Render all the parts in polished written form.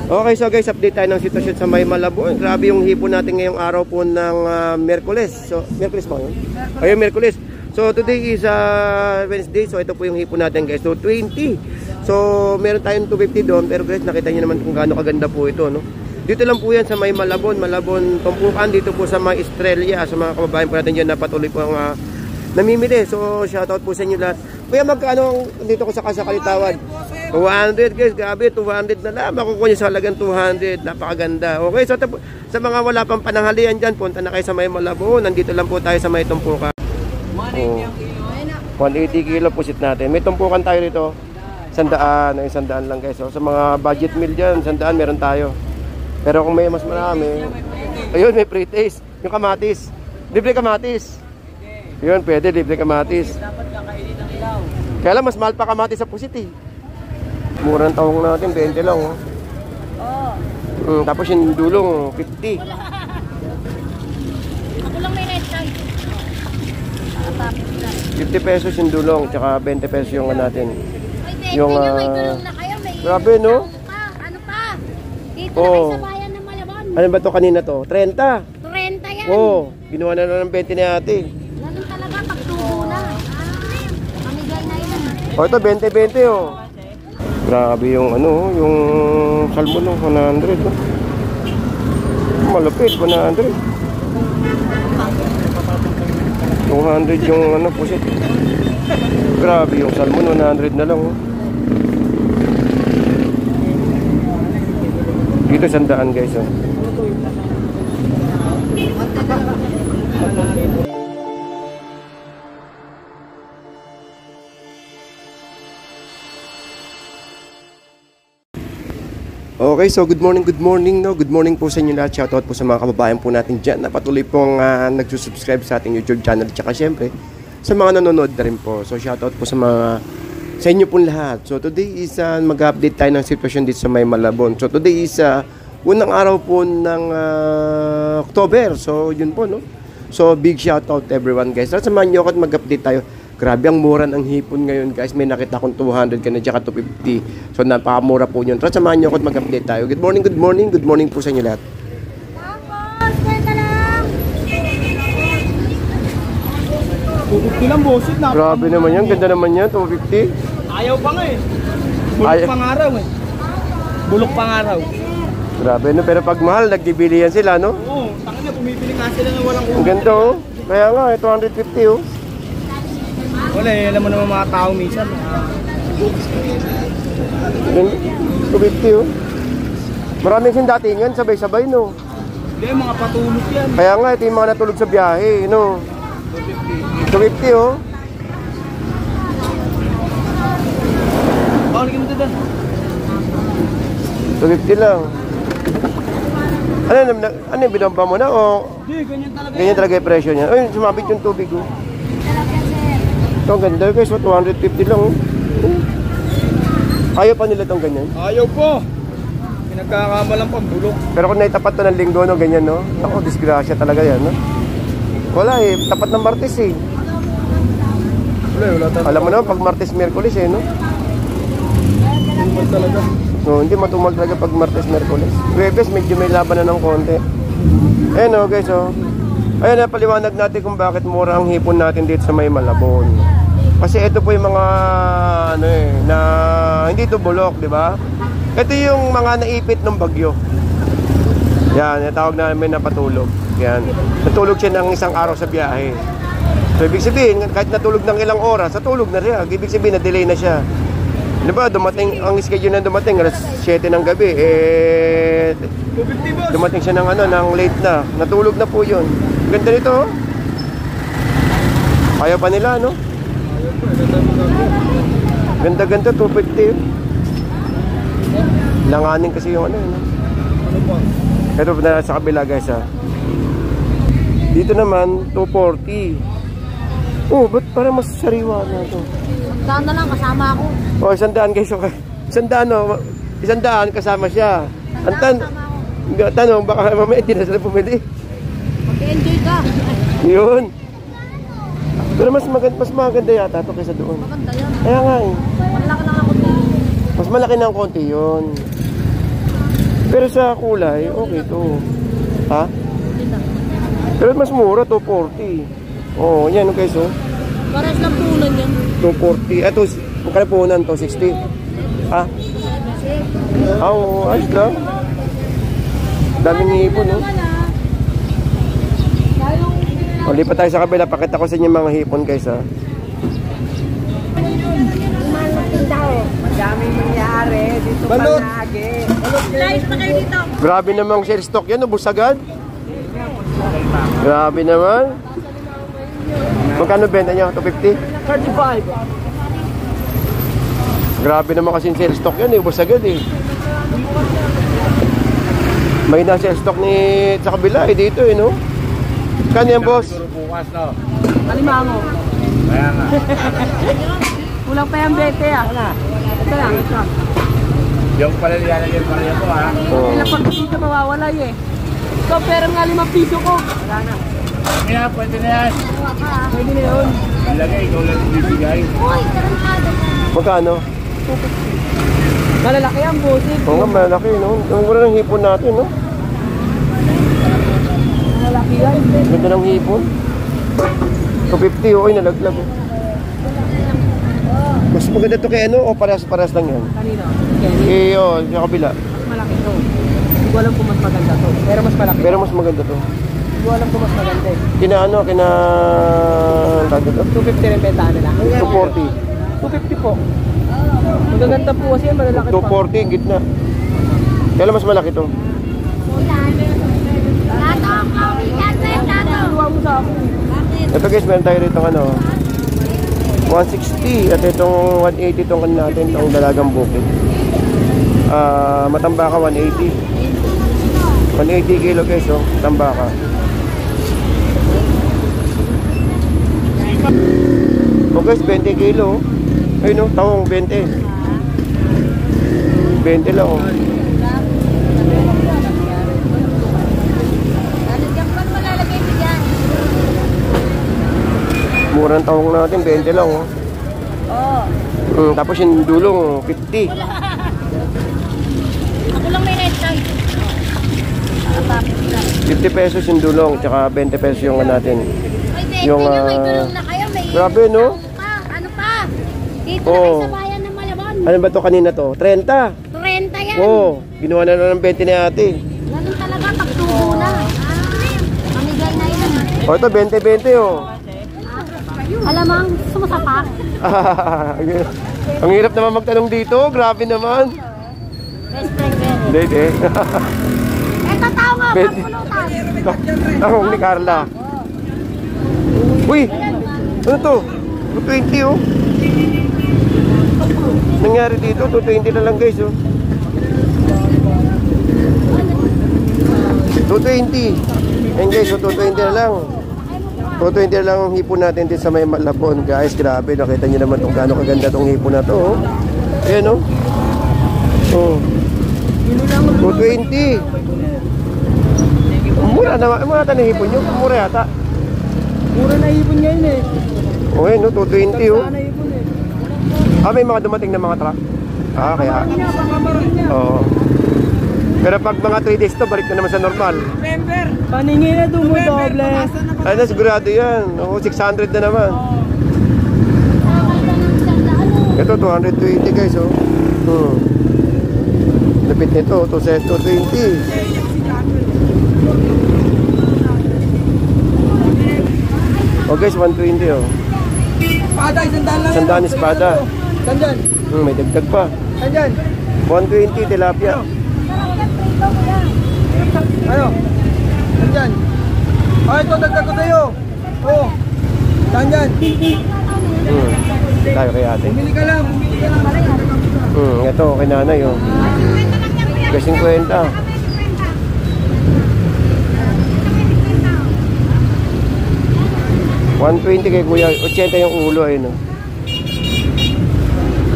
Okay, so guys, update tayo ng sitwasyon sa May Malabon. Grabe yung hipon natin ngayong araw po ng Miyerkules. So, Miyerkules pa yun? Ayun, Miyerkules. So, today is Wednesday. So, ito po yung hipon natin guys. So, 20. So, meron tayong 250 doon. Pero guys, nakita nyo naman kung gaano kaganda po ito, no? Dito lang po yan sa May Malabon. Malabon, Tumpukan. Dito po sa mga Estrella. Sa mga kababayan po natin dyan na patuloy po ang namimili. So, shoutout po sa inyo lahat. Kuya, magkano dito ko sa Kalitawad? 200 guys, grabe, 200 na lang. Makukuha nyo sa halagang 200. Napakaganda. Okay, so sa mga wala pang pananghalian dyan, punta na kayo sa May Malabon. Nandito lang po tayo sa May Tumpukan. 180 kilo pusit natin. May tumpukan tayo dito. 100, ay 100 lang guys. So, sa mga budget meal dyan, 100 meron tayo. Pero kung may mas marami, ayun, may pre-taste. Yung kamatis. Libre kamatis. Yun, pwede, libre kamatis. Dapat kakainin ng ilaw. Kaya lang, mas mahal pa kamatis sa pusit eh. Murang tawong natin, 20 lang oh. Tapos yung dulong, 50. Ako lang may red tag. 50 pesos yung dulong, tsaka 20 pesos yung natin. Yung may dulong na kayo, may grabe no? Ano pa? Dito na kayo sa bayan ng Malabon. Ano ba to kanina to? 30? 30 yan. Oo, ginawa na lang ng 20 ni ate. Ganun talaga, pagtubo na. Mamigay na yun. O ito, 20-20 oh. Grabe yung ano, yung salmon no, 100 no. Malupit, 100. 200 yung ano, pusit. Grabe yung salmon, 100 na lang oh. Dito 100 guys oh. Okay, so good morning no. Good morning po sa inyo lahat. Shoutout po sa mga kababayan po natin dyan na patuloy pong nagsusubscribe sa ating YouTube channel. Tsaka syempre sa mga nanonood na rin po. So shoutout po sa inyo po lahat. So today is mag-update tayo ng sitwasyon dito sa May Malabon. So today is unang araw po ng October. So yun po no. So big shoutout everyone guys. So samahan nyo ako at mag-update tayo. Grabe ang mura ng hipon ngayon guys. May nakita akong 200 ka na dyan, 250. So napakamura po yun. Tara samahan nyo ako at mag-update tayo. Good morning, good morning. Good morning po sa inyo lahat. Tapos, kwenta lang. 250 lang bosit na. Grabe naman yan. Ganda naman yan. 250. Ayaw pa nga eh. Bulok pang araw eh. Bulok pang araw. Grabe no. Pero pag mahal, nagbibilihan sila no. Oo, tangin na pumipili nga sila ng walang Ang ganda oh. Kaya nga 250 oh. Wala eh, alam mo naman mga tao minsan. 250 oh. Maraming sindatingan, sabay-sabay no. Hindi, mga patulog yan. Kaya nga, ito yung mga natulog sa biyahe no. 250 oh. Bawal ganito doon. 250 lang. Ano yung binamba mo na o? Hindi, ganyan talaga. Ganyan talaga yung presyo niya. Ay, sumabit yung tubig oh. Ito, ang ganda guys, 250 lang oh. Ayaw pa nila itong ganyan? Ayaw po. Pinagkakamalang pambulok. Pero kung naitapat to ng linggo no, ganyan no. Ako, disgrasya talaga yan no. Wala eh, tapat ng Martes eh. Wala talaga. Alam mo naman, pag Martes, Miyerkules eh no. Tumal talaga. No, hindi matumal talaga pag Martes, Miyerkules. Huwebes, medyo may laban na ng konti. Ayan o guys o. Ayan, napaliwanag natin kung bakit mura ang hipon natin dito sa May Malabon. Kasi ito po yung mga ano eh, na hindi ito bulok, di ba? Ito yung mga naipit ng bagyo. Yan, natawag namin na patulog. Yan. Natulog siya ng isang araw sa biyahe. So ibig sabihin, kahit natulog ng ilang oras, natulog na siya. Ibig sabihin, na-delay na siya. Di ba, dumating, ang schedule na dumating, alas 7 ng gabi, eh, dumating siya ng, ano, ng late na. Natulog na po yun. Ganda nito, oh. Ayaw pa nila, no? Ganda-ganda, 250. Langanin kasi yung ano, no? Ito na sa kabila, guys, ha. Dito naman, 240. Oh, ba't parang mas sariwa na ito? 100 na lang, kasama ako. Oh, 100 guys. Okay. 100 no. 100 kasama siya. Ang tanong, baka mamaya hindi na sila pumili. Mag-enjoy ka. Yun. Pero mas maganda yata ito kaysa doon. Maganda yan. Kaya nga eh. Malaki lang ako. Mas malaki ng konti yun. Pero sa kulay, okay to. Ha? Pero mas mura, 240. Oo, yan guys, oh. Pares lang punan yan. 240. Ito, magkano punan to? 60. Ha? Oo, ayos lang. Daming hipon, no? O, lipat tayo sa kabila. Pakita ko sa inyo mga hipon, guys, ha? Madaming nangyari dito palagi. Live na kayo dito. Grabe namang share stock yan, ubus agad. Grabe naman. Magkano benta nyo? 250? 35. Grabe naman kasi yung share stock yan, ubus agad eh. May na share stock ni sa kabila eh, dito eh, no? Kano yan, boss? Bukas, no? Alimango. Kaya nga. Kulang pa yung bete ah. Ito lang, ito. Yung pala nilalagay yung pareho ko, ha? Oo. Ilang pag dito mawawala eh. Ikaw pera nga 5 piso ko. Wala na. Kaya, pwede na yan. Pwede na yun. Ilagay, ikaw lang bibigay. Uy, tarantado ka. Magkano? Malalaki ang busit. Oo nga, malaki, no? Ang mura ng hipon natin, no? Malalaki yan. Ganda ng hipon. 250, oo, nalaglag. Oh. Mas maganda to kay ano o paras-paras lang yan? Kanino? Eh, oh, sa kabila. Malaki to. Hindi ko alam kung mas maganda to. Pero mas malaki. Pero mas maganda to. Hindi ko alam kung mas maganda eh. Kina ano, kina... Tawag ito? 250 rin bentahan nila. 240. 250 po. Magaganda po kasi yan, malalaki pa. 240, yung gitna. Kaya mas malaki to. Tato, kauwigan sa'yo, tato. Tuwa mo sa akin. Ito guys, meron tayo rito ano, 160 at itong 180 itong kan natin, itong dalagang bukid. Matambaka 180. 180 kilo guys, oh, tambaka. Oh guys, 20 kilo. Ayun oh, taong 20. 20 lang oh. Ba't malalagay mo dyan? Murang taong natin, 20 lang oh. Tapos yung dulong, 50. Ako lang may red tag. 50 pesos yung dulong, tsaka 20 pesos yung natin. May Yung, may tulong na kayo. May grabe, no? Ano pa? Dito Oo. na kayo sa bayan ng Malabon. Ano ba to kanina to? 30. 30 yan. Oo, ginawa na lang ng 20 ni ate. Ganun talaga, pagtubo na. Mamigay na yan. O ito, 20-20 oh. Alamang, sumasapak. Ang hirap naman magtanong dito, grabe naman. Best friend, very. Date eh. Eto tao nga, Bete. pagpulutan. Tanong ni Carla. Uy, ano to? 220 oh. Nangyari dito, 220 na lang guys oh. 220. Ayun guys, so 220 na lang. 220 na lang ang hipon natin din sa may Malabon. Guys, grabe, nakita nyo naman kung gaano kaganda tong hipon na to oh. Ayan oh. Oh. 220. Mura naman, mura ata na hipon nyo. Mura yata. Mura na ipon ngayon eh. O no, 220 oh. Sana ipon eh. May mga dumating na mga truck. Kaya. Oo. Pero pag mga 3 days to, balik na naman sa normal. Paningi na dumudoble. Ay na, sigurado yan. Oo, 600 na naman. Ito, 220 guys oh. Lapit nito, 220. Oh guys, 120 oh. Espada, isandaan lang. Sandaan espada. Saan dyan? May dagdag pa. Saan dyan? 120 tilapia. Ano? Saan dyan? Ito, dagdag ko sa'yo. Oo. Saan dyan? Tayo kay ate. Bumili ka lang. Ito, kay nanay oh. Kasi 50. 120 kay kuya, 80 yung ulo ayun oh.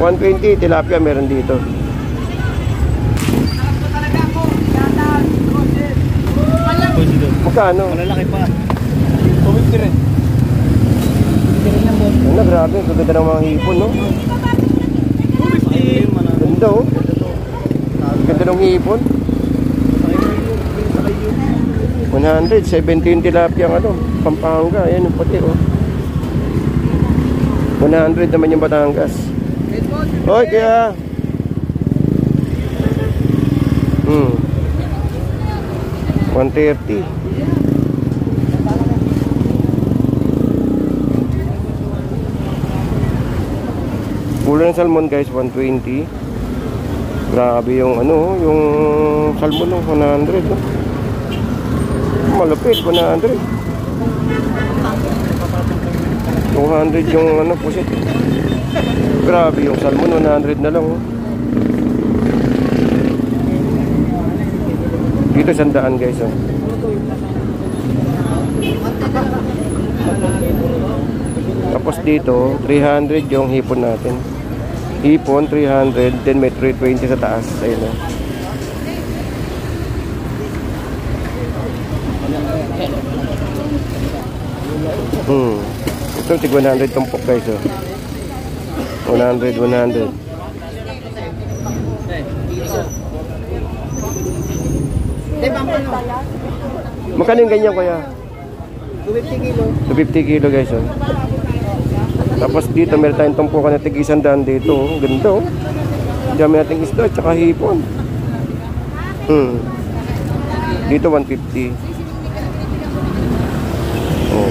120 tilapia meron dito. Magkano? Malalaki pa. 250 rin. Ano, grabe, gaganda ng mga hipon no? 250. Ganda oh. Ganda ng hipon. 100, 17 tilapia ano, Pampanga, ayan yung puti oh. 100 naman yung Batangas. Hoy, kaya 130. Ulo ng salmon guys, 120. Grabe yung ano, yung salmon ng 100 no? Malapit, 100. 200 yung ano, pusit. Grabe yung salmon, 100 na lang oh. Dito 100 guys oh. Tapos dito 300 yung hipon natin. Hipon 300, then may 320 sa taas. Ayun oh. Ito tig 100 tumpok guys oh. 100. Magkano yung ganyan kuya? 250 kilo. 250 kilo guys oh. Tapos dito meron tayong tumpukan na tig-100 dito oh. Ganda oh. Dami nating isda at saka hipon. Dito 150. Oh.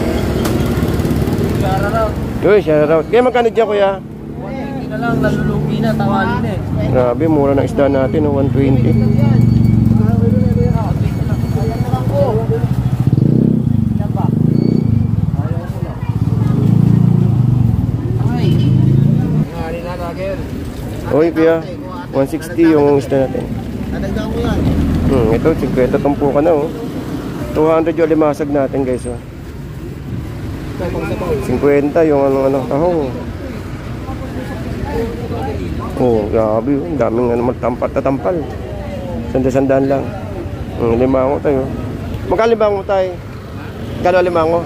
Uy, shout out. Kaya magkano dyan kuya? 150 na lang, nalulugi na, tawali na eh. Grabe, mura ng isda natin oh, 120. Oy, kuya, 160 yung isda natin. Nadagdagan ko yan. Ito, 50 tumpukan na oh. 200 yung limasag natin guys oh. 50 yung ano, tahong. Oh, grabe oh. Daming ano, magtampat-tampal. Sanda-sandaan lang. Limango tayo. Magkano limango tayo? Kano limango?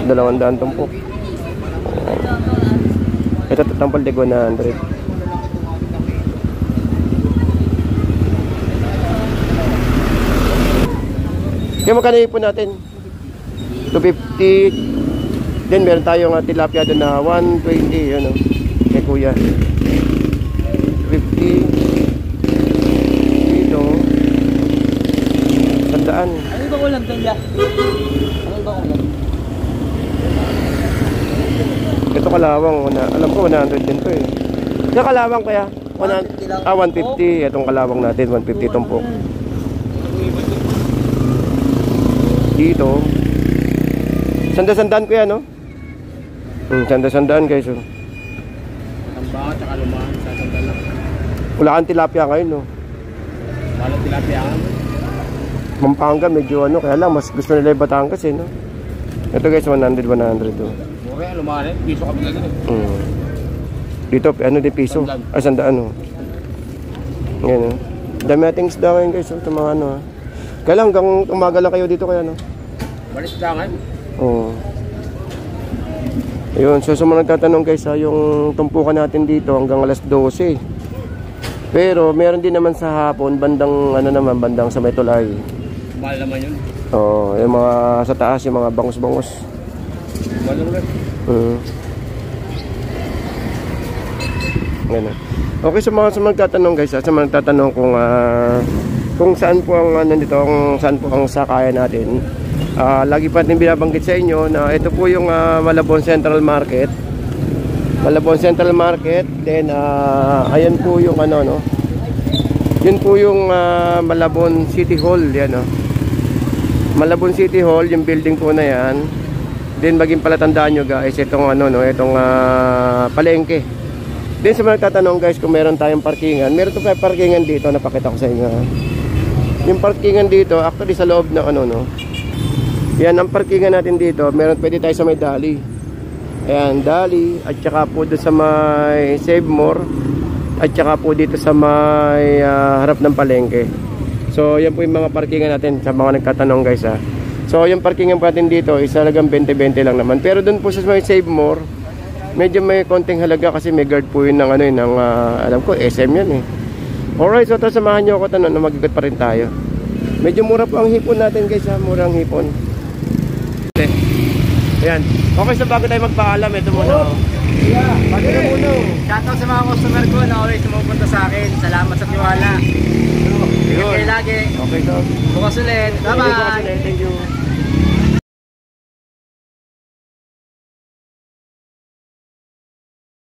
200 tumpok. Ito tatampal de 100. Kaya magkano ipon natin? 250. Then meron tayong tilapia doon na 120. Ano? Kay kuya 50. Dito 100. Ano ba ulam doon ya? Ano ba ulam? Ito kalawang, alam ko 100 din to eh. Ito kalawang kaya? 150. Itong kalawang natin, 150 tumpok. Dito, sanda-sandaan ko yan, no? Sanda-sandaan guys, oh. Tamba, tsaka lumahan, sasanda lang. Wala kang tilapia ngayon, no? Walang tilapia ka. Pampanga, medyo ano, kaya lang, mas gusto nila yung Batangas eh, no? Ito guys, 100, oh. Okay, lumahan eh. Piso kami lang eh. Dito, ano din piso? Ay, sandaan, oh. Ngayon, oh. Dami nating isda ngayon guys, oh. Ito mga ano, ha. Kaya lang, hanggang umaga lang kayo dito kaya, no? Walis langan. Oo. Ayun, so sa mga nagtatanong guys, yung tumpukan natin dito hanggang alas 12. Pero meron din naman sa hapon, bandang ano naman, bandang sa may tulay. Mahal naman yun. Oo, yung mga sa taas, yung mga bangus-bangus. Mahal naman. Ganun. Okay, sa mga nagtatanong guys, sa mga nagtatanong kung saan po ang ano dito, kung saan po ang sakayan natin. Lagi pa natin binabanggit sa inyo na ito po yung Malabon Central Market. Malabon Central Market. Then ayan po yung ano no. Yun po yung Malabon City Hall, yan no. Malabon City Hall, yung building po na yan. Then maging palatandaan nyo guys itong ano no, itong palengke. Then sa mga nagtatanong guys kung meron tayong parkingan, meron tayong parkingan dito, napakita ko sa inyo. Yung parkingan dito, actually sa loob ng ano no. Yan ang parkingan natin dito. Meron, pwede tayo sa may Dali. Ayan, Dali. At saka po doon sa may Save More. At saka po dito sa may harap ng palengke. So yan po yung mga parkingan natin sa mga nagtatanong guys ha. So yung parkingan po natin dito is halagang 20-20 lang naman. Pero doon po sa may Save More, medyo may konting halaga kasi may guard po yun ng ano yun, ng alam ko SM yan eh. Alright, so samahan nyo ako tanong na magigot pa rin tayo. Medyo mura po ang hipon natin guys ha, murang hipon. Ayan. Okay, so bago tayo magpaalam, ito muna. Bago na muna. Shoutout sa mga customer ko na always sumupunta sa akin. Salamat sa tiwala. Ingat kayo lagi. Okay, so. Bukas ulit. Bye-bye. Thank you.